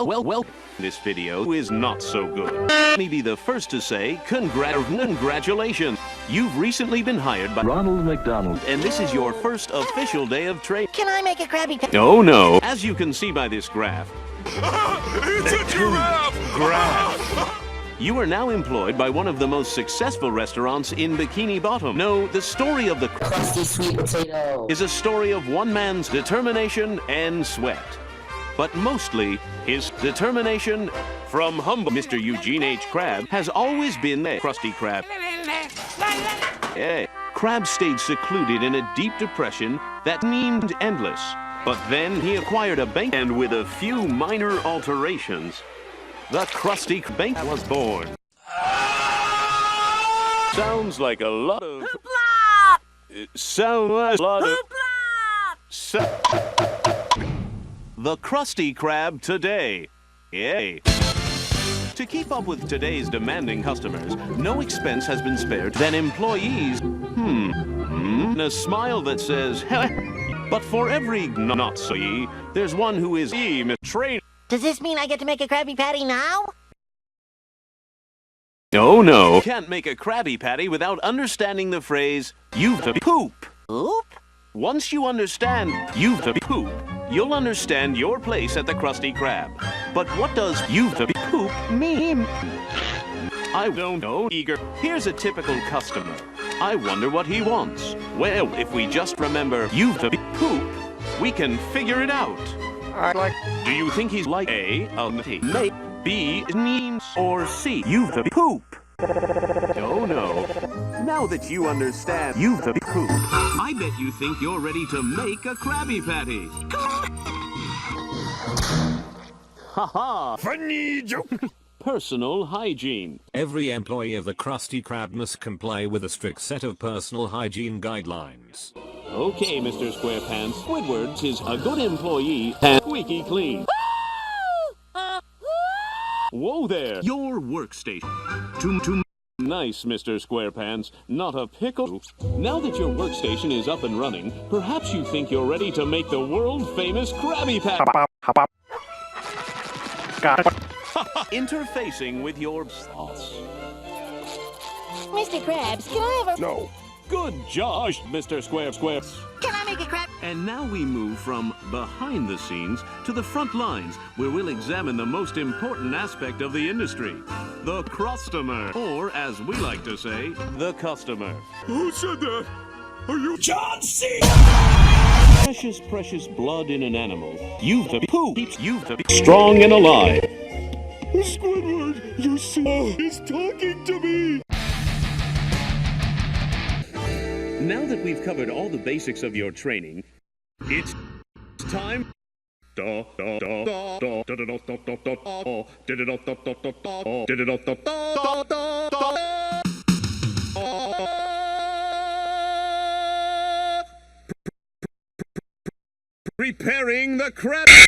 Well, this video is not so good. Let me be the first to say congratulations. You've recently been hired by Ronald McDonald, and this is your first official day of training. Can I make a Krabby Patty? Oh no. As you can see by this graph, It's a giraffe! you are now employed by one of the most successful restaurants in Bikini Bottom. No, the story of the Krusty sweet potato is a story of one man's determination and sweat. But mostly, his determination from humble Mr. Eugene H. Crab has always been a Krusty Krab. Crab stayed secluded in a deep depression that seemed endless. But then he acquired a bank, and with a few minor alterations, the Krusty Bank was born. Sounds like a lot of... Hoopla! Sounds like a lot of... Hoopla! The Krusty Krab today. Yay. To keep up with today's demanding customers, no expense has been spared than employees. And a smile that says, but for every not-so-y, there's one who is trained. Does this mean I get to make a Krabby Patty now? Oh no. You can't make a Krabby Patty without understanding the phrase, you've to poop. Oop? Once you understand you've to poop, you'll understand your place at the Krusty Krab. But what does you've to poop mean? I don't know, eager. Here's a typical customer. I wonder what he wants. Well, if we just remember you've to poop, we can figure it out. Do you think he's like A, B, means, or C, you've to poop? Oh no. Now that you understand you've to poop, I bet you think you're ready to make a Krabby Patty. Ha-ha! Funny joke! Personal hygiene. Every employee of the Krusty Krab must comply with a strict set of personal hygiene guidelines. Okay, Mr. SquarePants, Squidward is a good employee and squeaky clean. Whoa there! Your workstation. Too nice, Mr. SquarePants. Not a pickle. Now that your workstation is up and running, perhaps you think you're ready to make the world-famous Krabby Patty. Interfacing with your boss. Mr. Krabs, can I have a... No. Good Josh, Mr. Square. Can I make a Krab... And now we move from behind the scenes to the front lines, where we'll examine the most important aspect of the industry, the Krustomer, or as we like to say, the customer. Who said that? Are you John C? Precious blood in an animal. You've to poop. You've to be strong and alive. Squidward, your soul is talking to me! Now that we've covered all the basics of your training, it's time. Preparing the Krab.